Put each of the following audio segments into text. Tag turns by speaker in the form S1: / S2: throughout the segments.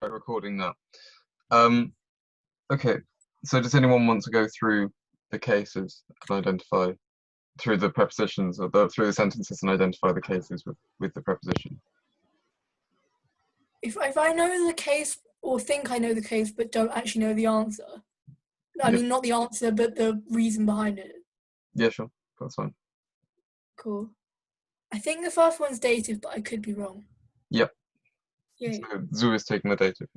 S1: Recording now. Okay, so does anyone want to go through the cases and identify through the prepositions or through the sentences and identify the cases with the preposition?
S2: If I know the case or think I know the case but don't actually know the answer, I mean not the answer but the reason behind it.
S1: Yeah, sure, that's fine.
S2: Cool. I think the first one's dative, but I could be wrong.
S1: Yep.
S2: Yeah.
S1: So Zoo is taking the dative,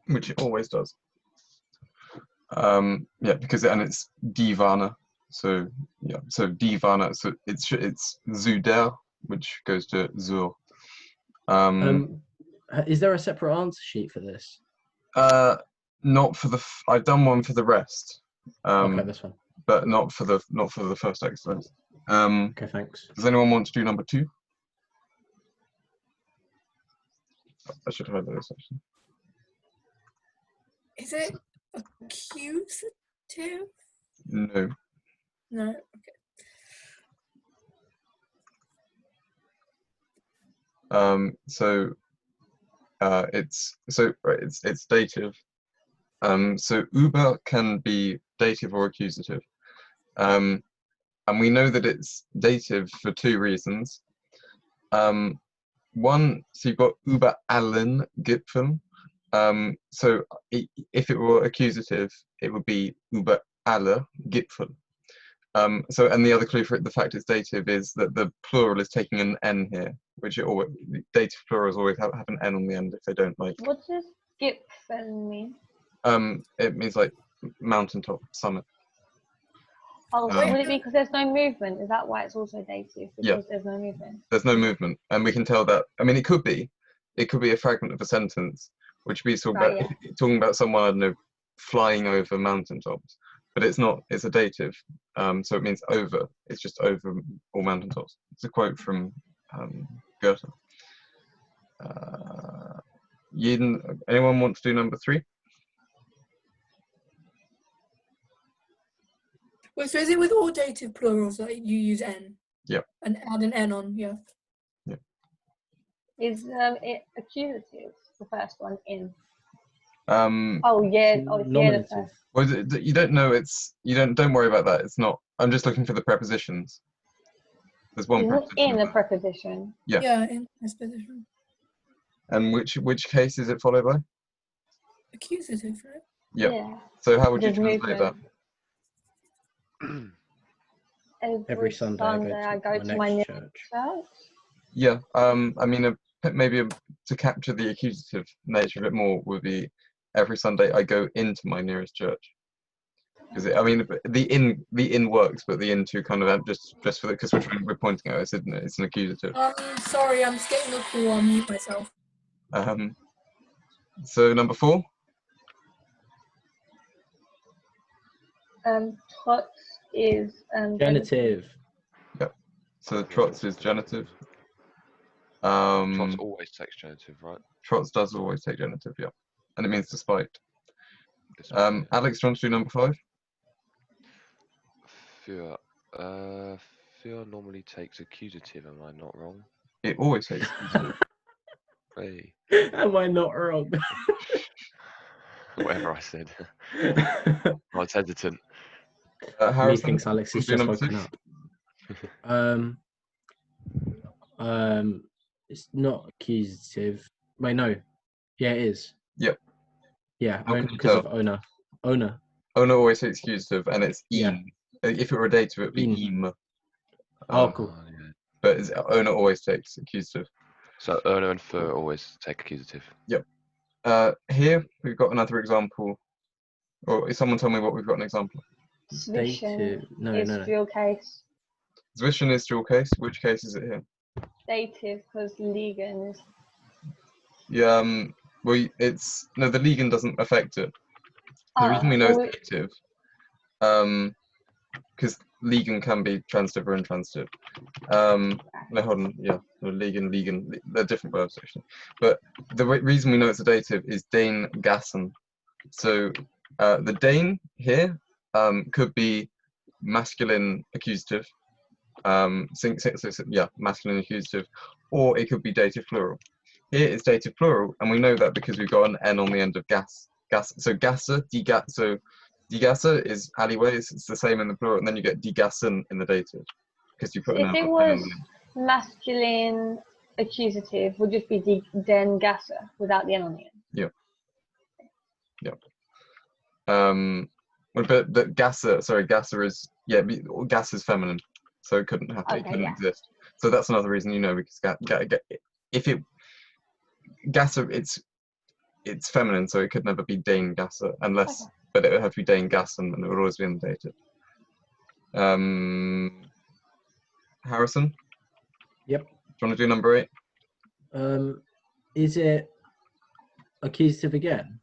S1: which it always does. Yeah, because it's divana. So yeah, so divana. So it's zu der, which goes to zur.
S3: Is there a separate answer sheet for this?
S1: Not for the. I've done one for the rest.
S3: Okay, that's fine.
S1: But not for the first exercise.
S3: Okay, thanks.
S1: Does anyone want to do number 2? I should have those actually.
S2: Is it accusative?
S1: No.
S2: No. Okay.
S1: It's dative. So über can be dative or accusative. And we know that it's dative for 2 reasons. One, so you've got über allen Gipfeln. So if it were accusative, it would be über alle Gipfel. So, and the other clue for it, the fact it's dative, is that the plural is taking an N here, which it always, dative plurals always have an N on the end if they don't like.
S4: What does Gipfel mean?
S1: It means like mountaintop, summit.
S4: Oh, so would it be because there's no movement? Is that why it's also dative? Because there's no movement.
S1: There's no movement, and we can tell that. I mean, it could be a fragment of a sentence, which would be talking about someone, I don't know, flying over mountaintops. But it's not. It's a dative, so it means over. It's just over all mountaintops. It's a quote from Goethe. Anyone want to do number 3?
S2: Well, so is it with all dative plurals that you use N?
S1: Yeah.
S2: And add an N on, yeah.
S1: Yeah.
S4: Is it accusative, the first one, in?
S1: The
S4: first.
S1: Well, you don't know. Don't worry about that. It's not. I'm just looking for the prepositions. There's one preposition.
S4: In a preposition.
S1: Yeah.
S2: Yeah, in preposition.
S1: And which case is it followed by?
S2: Accusative, right?
S1: Yep.
S4: Yeah.
S1: So how would you translate that?
S3: Every Sunday I go to my next church.
S1: Yeah. I mean, maybe to capture the accusative nature of it more would be every Sunday I go into my nearest church. Because the in works, but the into kind of just for the, because we're pointing at it, isn't it? It's an accusative.
S2: Sorry, I'm just getting a call. I'll mute myself.
S1: So number 4.
S4: Trotz is
S3: genitive.
S1: Yep. So trotz is genitive.
S5: Trotz always takes genitive, right?
S1: Trotz does always take genitive, yeah. And it means despite. Alex, do you want to do number 5?
S5: Für normally takes accusative, am I not wrong?
S1: It always takes accusative.
S5: Hey.
S3: Am I not wrong?
S5: Whatever I said. I was hesitant.
S3: He thinks Alex is just woken up. It's not accusative. Wait, no. Yeah, it is.
S1: Yep.
S3: Yeah, because of owner. Owner
S1: always takes accusative, and it's im. If it were a dative, it would be im.
S3: Cool.
S1: But owner always takes accusative.
S5: So owner and für always take accusative.
S1: Yep. Here we've got another example. Or someone tell me what we've got an example.
S4: Zwischen is dual case.
S1: Zwischen is dual case. Which case is it here?
S4: Dative, because liegen is.
S1: Yeah. Well, the liegen doesn't affect it. The reason we know it's dative, because liegen can be transitive or intransitive. No, hold on. Yeah, liegen. They're different verbs actually. But the reason we know it's a dative is den Gassen. So the den here could be masculine accusative. Masculine accusative, or it could be dative plural. here it's dative plural, and we know that because we've got an N on the end of gas. So Gasse, so die Gasse is alleyways. It's the same in the plural, and then you get die Gassen in the dative because you put an
S4: If
S1: N
S4: it
S1: on
S4: was
S1: the end.
S4: masculine accusative, would just be den Gasse without the N on the end.
S1: Yeah. But Gasse is gas is feminine, so it couldn't happen. It couldn't exist. So that's another reason, because if it Gasse, it's feminine, so it could never be den Gasse unless, but it would have to be den Gassen, and it would always be in the dative. Harrison.
S3: Yep.
S1: Do you want to do number 8?
S3: Is it accusative again?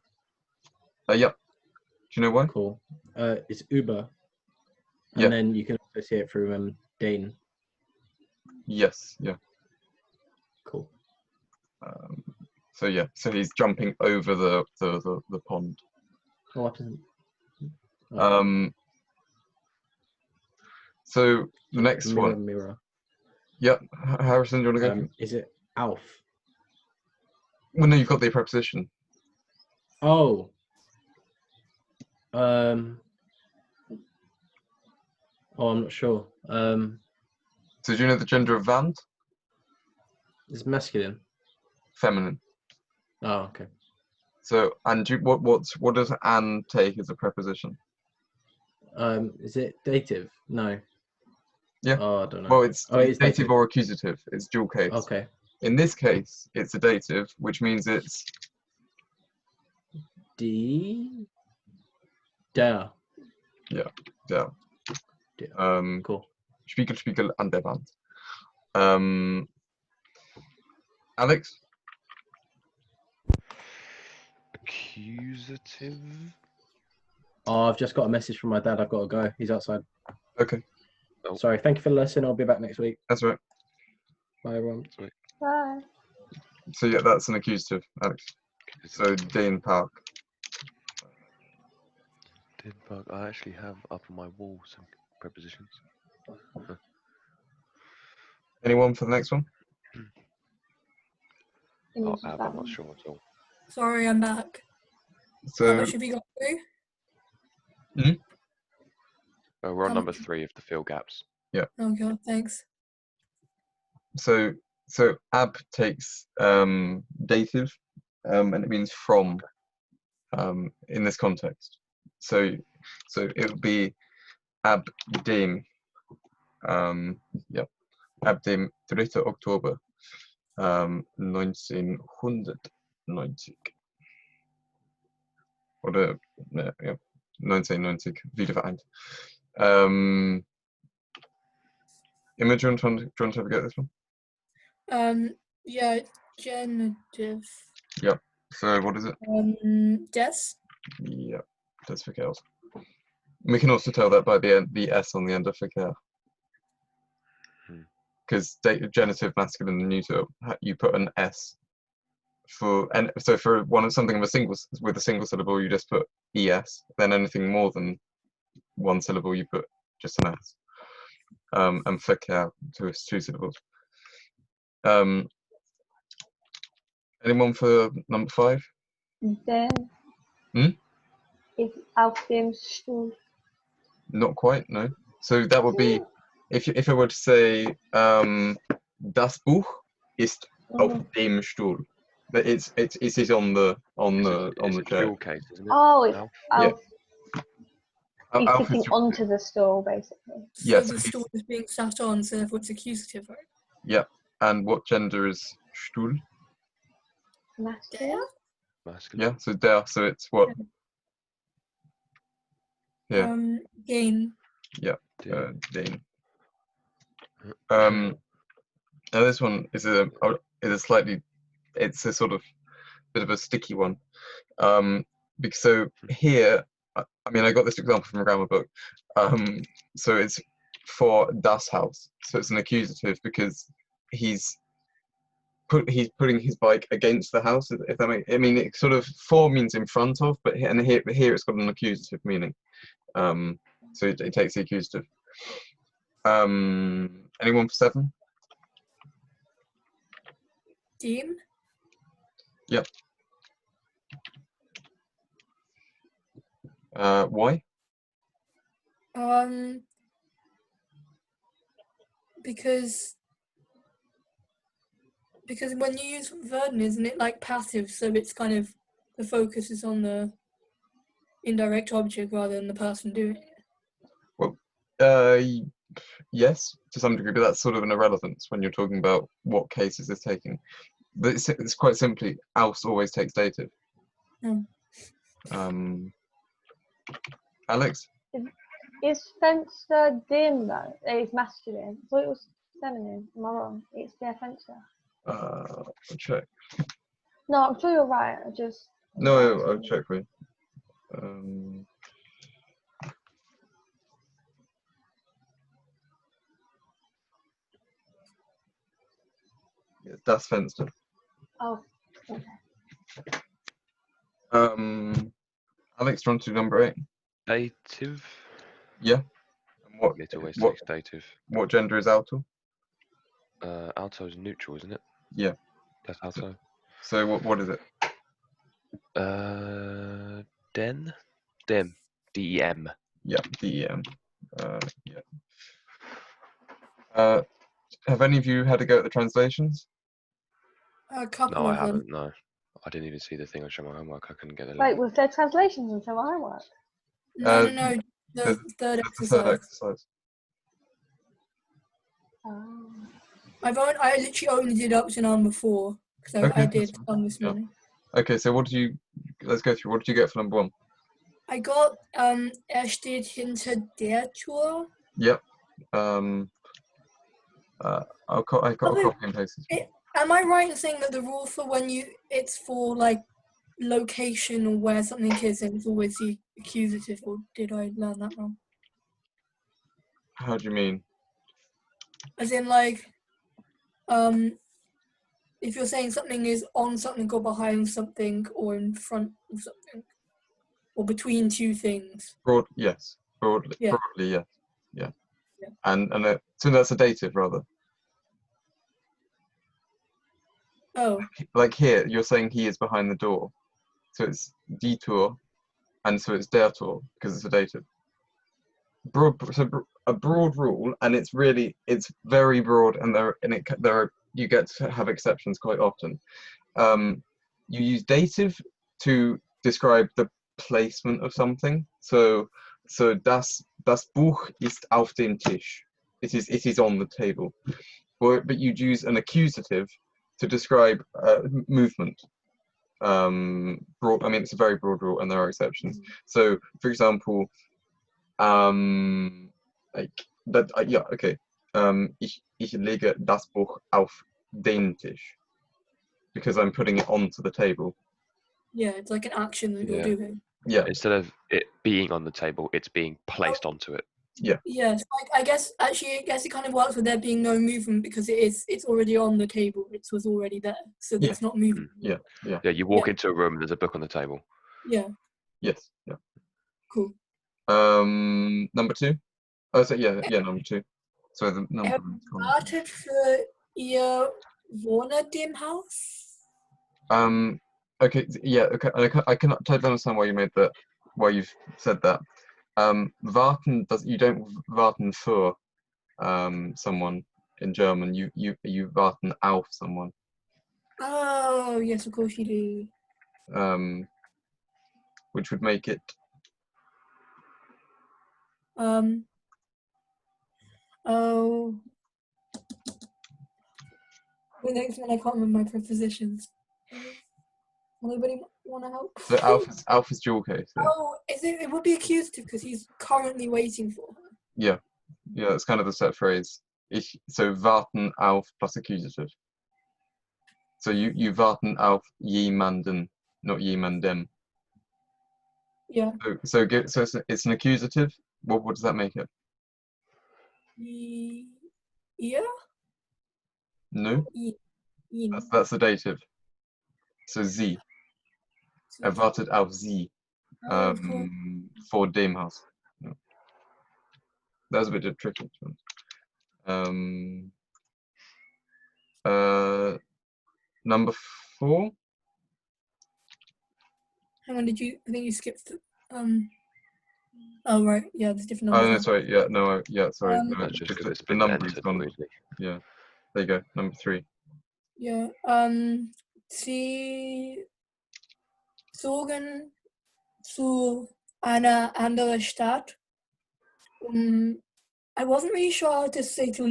S1: Yep. Do you know why?
S3: Cool. It's Uber. And
S1: Yeah.
S3: then you can also see it through Dane.
S1: Yes. Yeah.
S3: Cool.
S1: So he's jumping over the pond.
S3: What happened?
S1: So the next one.
S3: Mirror.
S1: Yep. Harrison, do you want to go?
S3: Is it Alf?
S1: Well, no, you've got the preposition.
S3: Oh. I'm not sure.
S1: So do you know the gender of Vand?
S3: It's masculine.
S1: Feminine.
S3: Oh, okay.
S1: So, and what does an take as a preposition?
S3: Is it dative? No.
S1: Yeah.
S3: Oh, I don't know.
S1: Well, it's
S3: dative
S1: dative or accusative. It's dual case.
S3: Okay.
S1: In this case, it's a dative, which means it's
S3: Der.
S1: Yeah.
S3: Der. Cool.
S1: Spiegel an der Wand. Alex?
S5: Accusative?
S3: Oh, I've just got a message from my dad. I've got to go. He's outside.
S1: Okay.
S5: Oh.
S3: Sorry. Thank you for the lesson. I'll be back next week.
S1: That's right.
S3: Bye, everyone.
S4: Bye.
S1: So yeah, that's an accusative, Alex. So Den Park.
S5: Den Park. I actually have up on my wall some prepositions.
S1: Anyone for the next one?
S5: Oh, I'm not sure at all.
S2: Sorry, I'm back.
S1: So
S2: How much have you got through?
S5: We're on number 3 of the fill gaps.
S1: Yeah.
S2: Oh god, thanks.
S1: So ab takes dative, and it means from in this context. So it would be ab dem. Ab dem 3. Oktober 1990. Oder 1990 wiedervereint. Emma, do you want to have a go at this one?
S2: Yeah, genitive.
S1: Yep. So what is it?
S2: Des.
S1: Yep. That's verkehrt. We can also tell that by the S on the end of verkehr. Because genitive, masculine, and neuter, you put an S for, and so for something with a single syllable, you just put es. Then anything more than one syllable, you put just an s. And verkehr to 2 syllables. Anyone for number 5?
S4: Den is auf dem Stuhl.
S1: Not quite, no. So that would be, if I were to say, das Buch ist auf dem Stuhl. But it is on the chair.
S5: Dual case, isn't it?
S4: Oh, it's
S1: Yeah.
S4: he's
S1: Alf
S4: sitting
S1: is,
S4: onto the stool, basically.
S2: So
S1: Yes,
S2: the stool is being sat on, so therefore it's accusative, right?
S1: yeah. And what gender is Stuhl?
S4: Masculine.
S5: Masculine.
S1: Yeah, so der, so it's what? Yeah.
S2: Gain.
S1: Yeah, Dane. Now this one is a slightly, it's a sort of bit of a sticky one. Because so here, I mean, I got this example from a grammar book. So it's for das Haus. So it's an accusative because he's putting his bike against the house. If that makes, I mean, it sort of for means in front of, but here it's got an accusative meaning. So it takes the accusative. Anyone for 7?
S2: Dem.
S1: Yep. Why?
S2: Because when you use werden, isn't it like passive? So it's kind of the focus is on the indirect object rather than the person doing it.
S1: Well, yes, to some degree, but that's sort of an irrelevance when you're talking about what cases it's taking. But it's quite simply, aus always takes dative. Alex?
S4: Is Fenster dim though? It's masculine. I thought it was feminine. Am I wrong? It's their Fenster.
S1: I'll check.
S4: No, I'm sure you're right.
S1: No, I'll check for you. Yeah, das Fenster.
S4: Oh, okay.
S1: Alex, on to number 8.
S5: Dative.
S1: Yeah. And what?
S5: It always
S1: what,
S5: takes dative.
S1: What gender is alto?
S5: Alto is neutral, isn't it?
S1: Yeah.
S5: That's alto.
S1: So what is it?
S5: Den. Dem. DEM.
S1: Yeah, DEM. Yeah. Have any of you had a go at the translations?
S2: A couple
S5: No, I
S2: of them.
S5: haven't. No, I didn't even see the thing on Show My Homework. I couldn't get the link.
S4: Wait, was there translations on Show My Homework?
S2: No. The third
S1: The
S2: exercise.
S1: third exercise.
S4: Oh.
S2: I literally only did up to number 4 because
S1: Okay,
S2: I did
S1: that's fine.
S2: some this morning.
S1: Okay, so let's go through. What did you get for number 1?
S2: I got steht hinter der Tür.
S1: Yep. I'll copy and paste it.
S2: Am I right in saying that the rule for when it's for like location or where something is, and it's always the accusative, or did I learn that wrong?
S1: How do you mean?
S2: As in like, if you're saying something is on something or behind something or in front of something or between two things.
S1: Yes. Broadly,
S2: Yeah.
S1: yes. Yeah. And so that's a dative rather.
S2: Oh.
S1: Like here, you're saying he is behind the door, so it's die Tür, and so it's der Tür because it's a dative. A broad rule, and it's very broad, and you get to have exceptions quite often. You use dative to describe the placement of something. So das Buch ist auf dem Tisch. It is on the table. But you'd use an accusative to describe movement. I mean, it's a very broad rule, and there are exceptions. So, for example, like that. Yeah, okay. Ich lege das Buch auf den Tisch because I'm putting it onto the table.
S2: Yeah, it's like an action that you're doing.
S1: Yeah.
S5: Instead of it being on the table, it's being placed onto it.
S1: Yeah.
S2: Yes, I guess it kind of works with there being no movement because it's already on the table. It was already there, so it's not moving.
S1: Yeah.
S5: Yeah, you walk into a room and there's a book on the table.
S2: Yeah.
S1: Yes. Yeah.
S2: Cool.
S1: Number 2. Oh, so yeah, number 2. So the number.
S2: Wartet für ihr Wohner dem Haus?
S1: Okay. Yeah. Okay. I cannot totally understand why you've said that. Warten you don't warten für someone in German. You warten auf someone.
S2: Oh yes, of course you do.
S1: Which would make it.
S2: Oh. The next one I can't remember my prepositions. Anybody want to help?
S1: So Alf is dual case. Yeah.
S2: Oh, it would be accusative because he's currently waiting for her.
S1: Yeah, it's kind of the set phrase. So warten auf plus accusative. So you warten auf jemanden, not jemandem.
S2: Yeah.
S1: So it's an accusative. What does that make it?
S2: Yeah.
S1: No. That's the dative. So sie. Er wartet auf sie. Vor dem Haus. Yeah. That was a bit tricky. Number 4.
S2: Hang on, I think you skipped. Oh right, yeah, there's different
S1: Oh
S2: numbers.
S1: no,
S2: now.
S1: sorry. Yeah, no. Yeah, sorry.
S2: Um,
S1: No,
S5: That's just
S1: because
S5: that it's
S1: the
S5: been
S1: number is
S5: entered
S1: gone.
S5: weirdly.
S1: Yeah. There you go. Number 3.
S2: Yeah. Sie zogen zu einer anderen Stadt. I wasn't really sure how to say to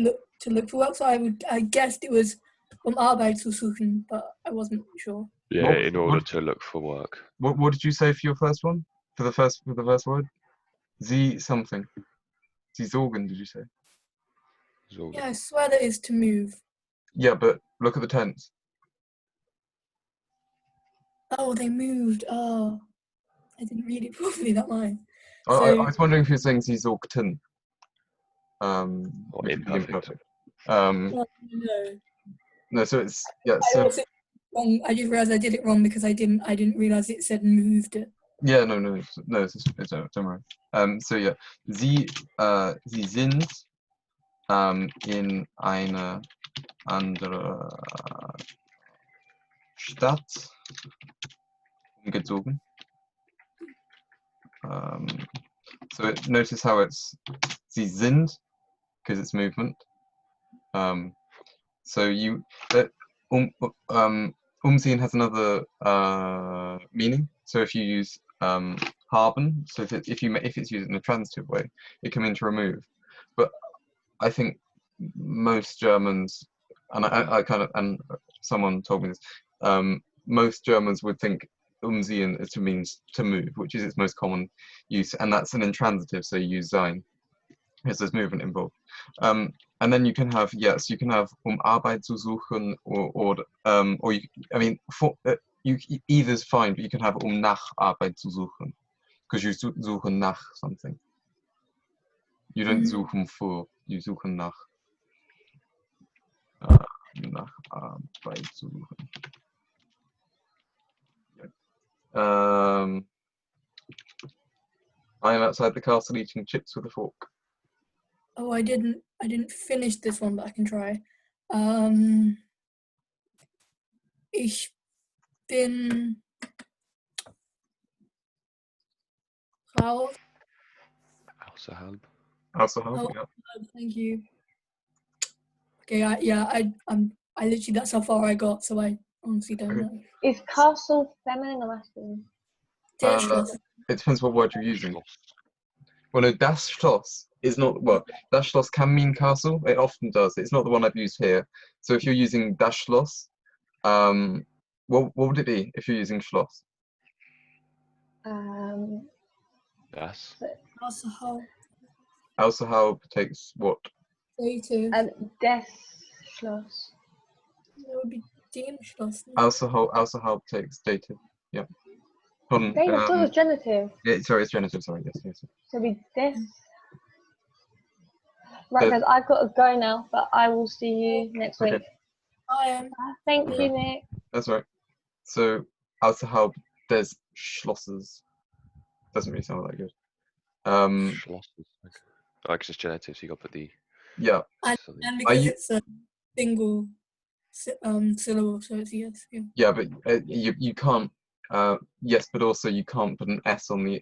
S2: look for work, so I guessed it was Arbeit zu suchen, but I wasn't sure.
S5: Yeah, in order to look for work.
S1: What did you say for your first one? For the first word? Sie something. Sie zogen, did you say?
S5: Sorgen.
S2: Yeah, I swear that is to move.
S1: Yeah, but look at the tense.
S2: Oh, they moved. Oh, I didn't read it properly. That line.
S1: I was wondering if you're saying sie zogten.
S5: Or
S1: Which would be
S5: imperfect.
S2: No.
S1: No, so it's yeah.
S2: I
S1: So
S2: also wrong. I just realized I did it wrong because I didn't realize it said moved it.
S1: yeah, no. Don't worry. So yeah, sie sind in eine andere Stadt umgezogen. So notice how it's sie sind because it's movement. So you umziehen has another meaning. So if you use haben, so if it's used in a transitive way, it can mean to remove. But I think most Germans, and I kind of, and someone told me this, most Germans would think umziehen means to move, which is its most common use, and that's an intransitive, so you use sein, because there's movement involved. And then you can have Arbeit zu suchen, or you, I mean, either's fine, but you can have nach Arbeit zu suchen, because you suchen nach something. You don't suchen für, you suchen nach. Nach Arbeit zu suchen. I am outside the castle eating chips with a fork.
S2: Oh, I didn't finish this one, but I can try. Ich bin raus.
S5: Außerhalb.
S1: Außerhalb,
S2: Oh,
S1: yeah.
S2: Thank you. Okay, I literally, that's how far I got, so I honestly don't
S1: Okay.
S2: know.
S4: Is castle feminine or masculine?
S2: Der Schloss.
S1: It depends what word you're using.
S5: Schloss.
S1: Well, no, das Schloss is not, well, das Schloss can mean castle. It often does. It's not the one I've used here. So if you're using das Schloss, what would it be if you're using Schloss?
S5: Das.
S2: Außerhalb.
S1: Außerhalb takes what?
S2: Dative.
S4: Des Schloss.
S2: That would be dem Schloss.
S1: Außerhalb takes dative. Yeah.
S4: Dative, I thought it was genitive.
S1: Yeah, sorry, it's genitive. Sorry, yes.
S4: So it'd be des. Right, guys, I've got to go now, but I will see you next week.
S2: I am.
S4: Thank
S1: Okay.
S4: you, Nick.
S1: That's right. So außerhalb des Schlosses doesn't really sound that good.
S5: Schlosses. Oh, because it's genitive, so you got to put the.
S1: Yeah.
S2: And because it's a single syllable, so it's yes. Yeah.
S1: Yeah, but you can't. Yes, but also you can't put an S on the.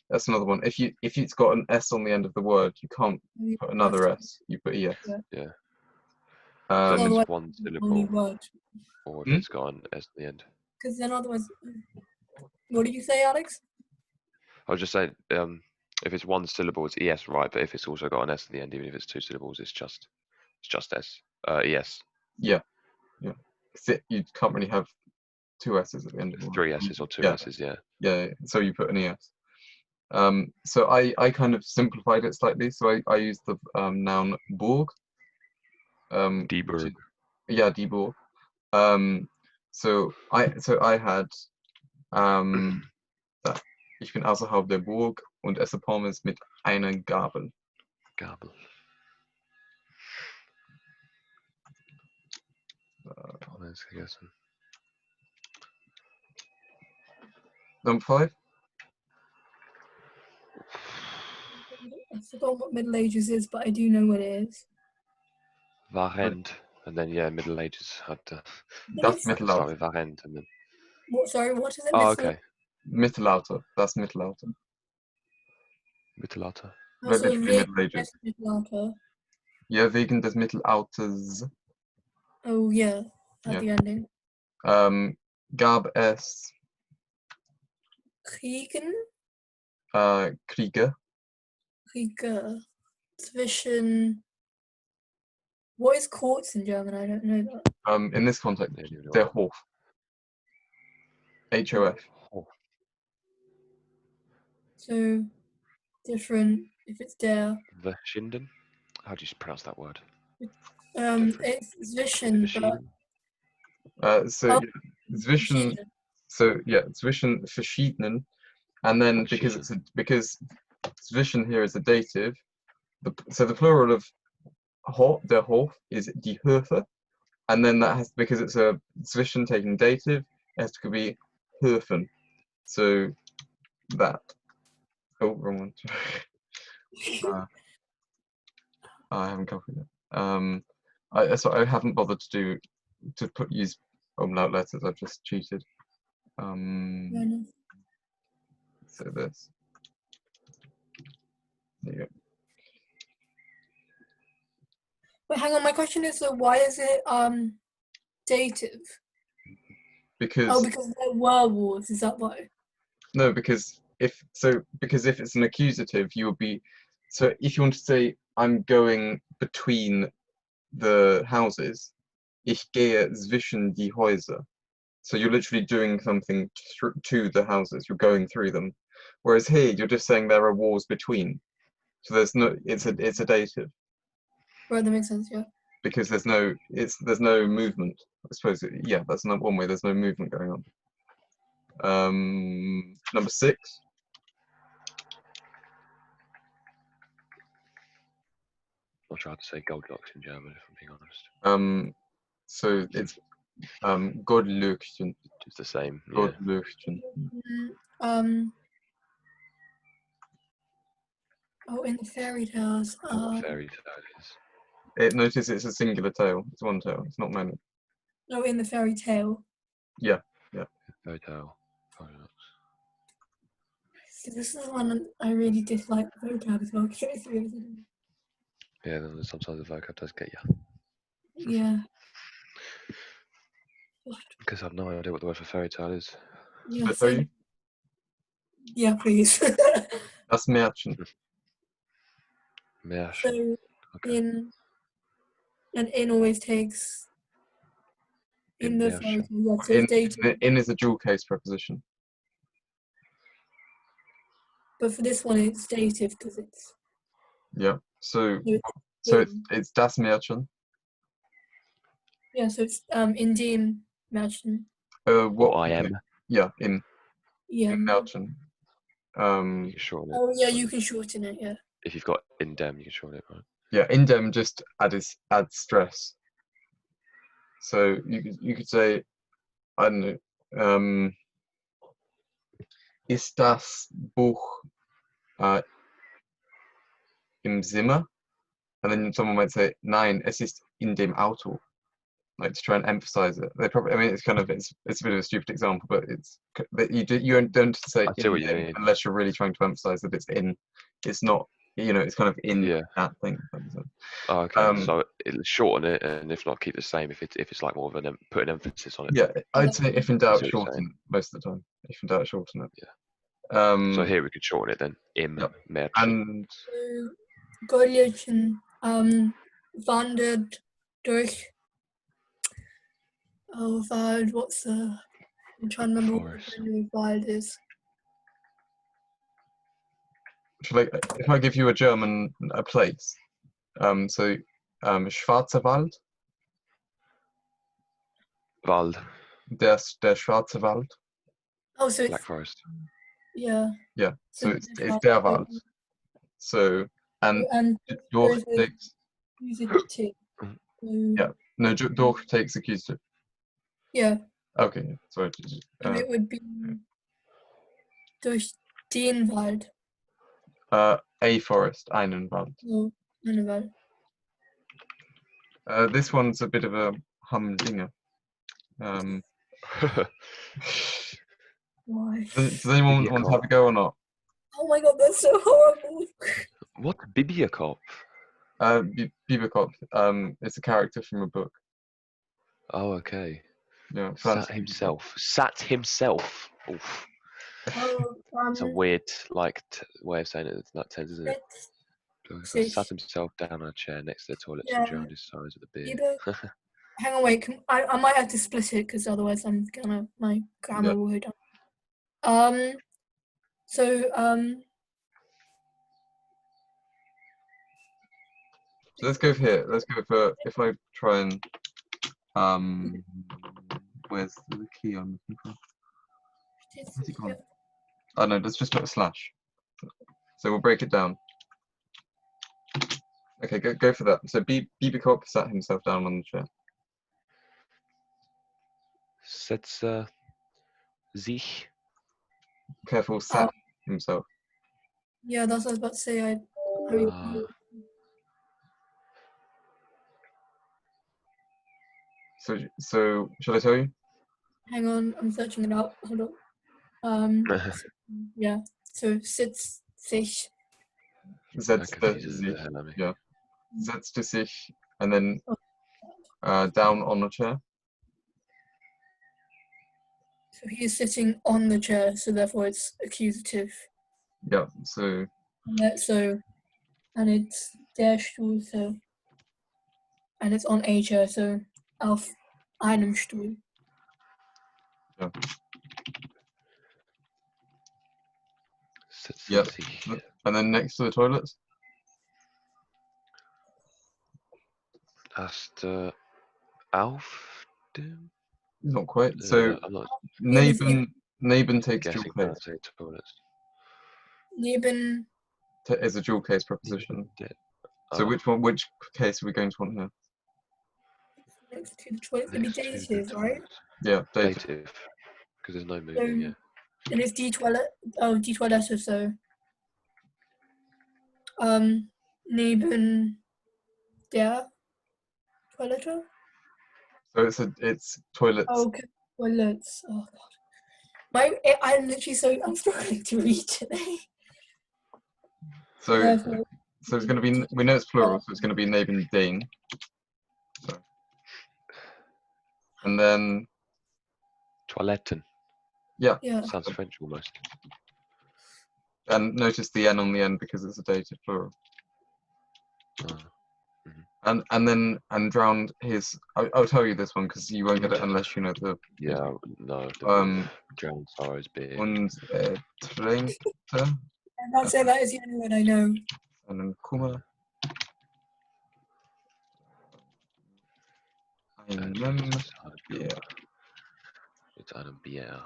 S1: That's another one. If it's got an S on the end of the word, you can't put another S. You put ES.
S5: Yeah.
S1: So
S5: if
S2: Otherwise,
S5: it's one
S2: only
S5: syllable,
S2: word.
S5: or if it's got an S at the end.
S2: Because then otherwise, what did you say, Alex?
S5: I was just saying, if it's one syllable, it's ES, right? But if it's also got an S at the end, even if it's two syllables, it's just S. ES.
S1: Yeah. You can't really have two S's at the end of the word.
S5: 3 S's or 2
S1: Yeah.
S5: S's, yeah.
S1: Yeah. So you put an ES. So I kind of simplified it slightly. So I used the noun Burg.
S5: Die Burg.
S1: Yeah, die Burg. So I had ich bin außerhalb der Burg und esse Pommes mit einer Gabel.
S5: Gabel. Pommes gegessen.
S1: Number 5.
S2: I forgot what Middle Ages is, but I do know what it is.
S5: Varend. And then, yeah, Middle Ages had to
S1: Das
S5: start
S1: Mittelalter.
S5: with Varend. And then.
S2: What? Sorry, what is it?
S5: Oh, okay.
S1: Mittelalter. Das Mittelalter.
S5: Mittelalter.
S2: Also
S1: Literally
S2: wegen
S1: Middle Ages.
S2: des Mittelalter.
S1: Ja, wegen des Mittelalters.
S2: Oh yeah, at
S1: Yeah.
S2: the ending.
S1: Gab es
S2: Kriegen?
S1: Kriege.
S2: Kriege. Zwischen. What is courts in German? I don't know that.
S1: In this context,
S5: Yeah, neither do
S1: der
S5: I.
S1: Hof. HOF.
S5: Oh,
S2: So different if it's der.
S5: Verschieden. How do you pronounce that word? Different.
S2: It's zwischen, but
S1: So
S2: Oh,
S1: zwischen,
S2: verschieden.
S1: so yeah, zwischen verschiedenen, and then because
S5: Verschieden.
S1: because zwischen here is a dative, so the plural of der Hof is die Höfe, and then that has, because it's a zwischen taking dative, it has to be Höfen. So that. Oh, wrong one. I haven't copied it. So I haven't bothered to use umlaut letters. I've just cheated. So this. There you go.
S2: Wait, hang on. My question is, so why is it dative?
S1: Because
S2: Oh, because they're werewolves. Is that why?
S1: no, because if it's an accusative, you would be. So if you want to say I'm going between the houses, ich gehe zwischen die Häuser. So you're literally doing something to the houses. You're going through them. Whereas here, you're just saying there are walls between. So there's no. It's a dative.
S2: Right, that makes sense. Yeah.
S1: Because there's no movement. I suppose yeah, that's not one way. There's no movement going on. Number 6.
S5: I'll try to say Goldilocks in German if I'm being honest.
S1: So it's Godlöckchen.
S5: It's the same. Yeah.
S1: Godlöckchen.
S2: Oh, in the fairy tales.
S5: What fairy tale is?
S1: Notice it's a singular tale. It's one tale. It's not many.
S2: Oh, in the fairy tale.
S1: Yeah.
S5: Fairy tale. Goldilocks.
S2: See, this is one I really dislike the vocab as well.
S5: Yeah, then sometimes the vocab does get you.
S2: Yeah.
S5: Because I have no idea what the word for fairy tale is.
S2: Yeah,
S1: Should I tell you?
S2: same. Yeah, please.
S1: Das Märchen.
S5: Märchen.
S2: So
S5: Okay.
S2: in always takes in the fairy
S5: Märchen.
S2: tale. Yeah, so it's dated.
S1: In is a dual case preposition.
S2: But for this one, it's dative because it's.
S1: Yeah. So
S2: So
S1: it's das Märchen.
S2: yeah, so it's in dem Märchen.
S5: What I am.
S1: Yeah, in
S2: Yeah.
S1: Märchen.
S5: You can shorten it.
S2: Oh yeah, you can shorten it. Yeah.
S5: If you've got in dem, you can shorten it, right?
S1: Yeah, in dem just adds stress. So you could say, I don't know, ist das Buch im Zimmer? And then someone might say, nein, es ist in dem Auto. Like to try and emphasize it. They probably, I mean, it's a bit of a stupid example, but it's you don't say
S5: I see what you
S1: in
S5: mean.
S1: unless you're really trying to emphasize that it's in. It's not, it's kind of in that thing.
S5: Oh, okay. So shorten it, and if not, keep the same. If it's like more of put an emphasis on it.
S1: Yeah, I'd say if in doubt,
S5: what you're
S1: shorten it most of the time. If in doubt, shorten it.
S5: Yeah. So here we could shorten it then. Im Märchen.
S1: And
S2: Gottliebchen wandert durch. Oh, Wald. What's the? I'm trying to remember what the Wald is.
S1: If I give you a German place, so Schwarzer Wald.
S5: Wald.
S1: Der Schwarze Wald.
S2: Oh, so it's
S5: Black Forest.
S2: Yeah.
S1: Yeah. So it's der Wald. So and durch takes. Yeah. No, durch takes accusative.
S2: Yeah.
S1: Okay. Sorry.
S2: And it would be durch den Wald.
S1: A forest, einen Wald.
S2: Oh, einen Wald.
S1: This one's a bit of a humdinger.
S2: Why?
S1: Does anyone want to have a go or not?
S2: Oh my god, that's so horrible.
S5: What? Bibiakop?
S1: Bibikop. It's a character from a book.
S5: Oh, okay.
S1: Yeah.
S5: Sat himself. Sat himself. Oof.
S2: Oh,
S5: It's a weird, like, way of saying it. It's not tense, isn't it?
S2: Sich.
S5: Sat himself down on a chair next to the toilets
S2: Yeah.
S5: and drowned his sorrows with a beer.
S2: Hang on, wait. I might have to split it because otherwise my grammar will go down. So
S1: let's go for here. Let's go for, if I try and where's the key I'm looking for? Where's it gone? Oh no, let's just put a slash. So we'll break it down. Okay, go for that. So Bibikop sat himself down on the chair.
S5: Setze sich.
S1: Careful, sat himself.
S2: yeah, that's what I was about to say.
S1: So shall I tell you?
S2: Hang on, I'm searching it out. Hold on. Yeah. So sitzt sich.
S1: Setzte sich. Yeah. Setzte sich, and then down on the chair.
S2: So he is sitting on the chair, so therefore it's accusative.
S1: Yeah. So.
S2: And it's der Stuhl, so, and it's on a chair, so auf einem Stuhl.
S1: Yeah.
S5: Yeah.
S1: And then next to the toilets.
S5: Hast auf dem?
S1: Not quite. So neben takes dual case.
S2: Neben
S1: is a dual case preposition. So which case are we going to want here?
S2: Next to the toilet. It'd be dative, right?
S1: Yeah,
S5: dative. Because there's no moving, yeah.
S2: And it's die Toilette, so neben der Toilette.
S1: So it's toilets.
S2: Oh, okay, toilets. Oh god, I'm struggling to read today.
S1: So it's going to be, we know it's plural, so it's going to be neben den. So. And then
S5: Toiletten.
S1: Yeah.
S5: Sounds French almost.
S1: And notice the N on the end because it's a dative plural. And then drowned his. I'll tell you this one because you won't get it unless you know the.
S5: Yeah, no. Drowned sorrows beer.
S1: Und tränkte.
S2: And I'd say that is the only one I know.
S1: And then Kummer. Bier.
S5: It's einem Bier.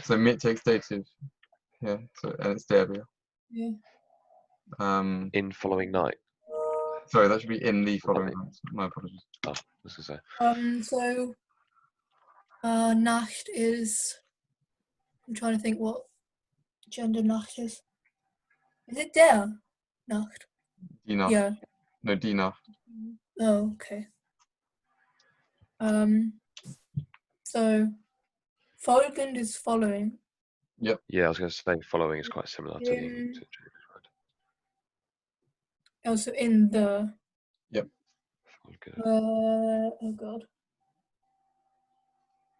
S1: So mit takes dative. Yeah. So and it's der Bier.
S2: Yeah.
S5: In following night.
S1: Sorry, that should be in the following night. My apologies.
S5: Oh, what's to say?
S2: So Nacht is. I'm trying to think what gender Nacht is. Is it der Nacht?
S1: Die Nacht.
S2: Yeah.
S1: No, die Nacht.
S2: Oh, okay. So folgend is following.
S1: Yep.
S5: Yeah, I was going to say following is quite similar to the English word.
S2: Also in the.
S1: Yep.
S2: Oh god.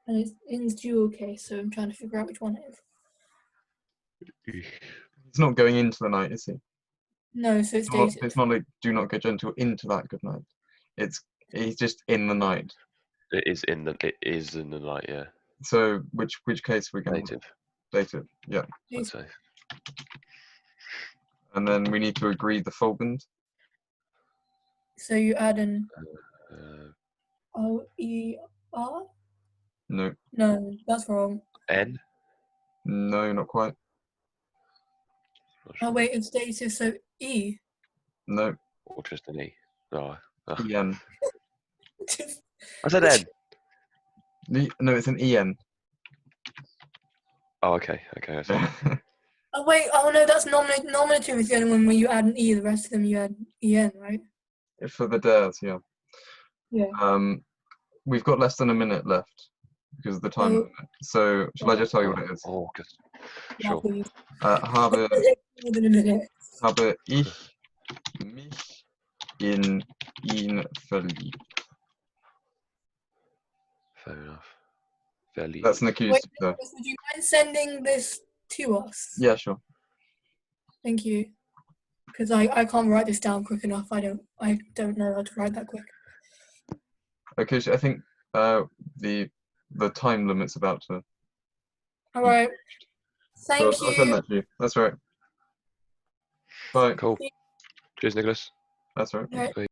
S2: And it's in dual case, so I'm trying to figure out which one it is.
S1: He's not going into the night, is he?
S2: No, so it's dative.
S1: It's not like do not get gentle into that good night. He's just in the night.
S5: It is in the night, yeah.
S1: So which case are we going? Dative, yeah.
S5: I'd say.
S1: And then we need to agree the folgend.
S2: So you add an O-E-R?
S1: No.
S2: No, that's wrong.
S5: N?
S1: No, not quite.
S2: Oh wait, it's dative, so E?
S1: No.
S5: Or just an E? No.
S1: E-N.
S5: I said N.
S1: No, it's an E-N.
S5: Oh, okay. I see.
S2: Oh wait, oh no, that's nominative is the only one where you add an E, the rest of them you add E-N, right?
S1: For the dares, yeah.
S2: Yeah.
S1: We've got less than a minute left. because of the time limit. So shall I just tell you what it is?
S5: August.
S2: Yeah,
S5: Sure.
S2: please.
S1: Habe,
S2: More than a minute.
S1: habe ich mich in ihn verliebt.
S5: Fair enough. Fairly.
S1: That's an
S2: Wait,
S1: accusative verb.
S2: Nicholas, would you mind sending this to us?
S1: Yeah, sure.
S2: Thank you. Because I can't write this down quick enough. I don't know how to write that quick.
S1: Okay, so I think the time limit's about to.
S2: All right.
S1: So
S2: Thank
S1: I'll send
S2: you.
S1: that to you. That's right. Bye.
S5: Cool. Cheers, Nicholas.
S1: That's right.
S2: Right.
S5: Bye.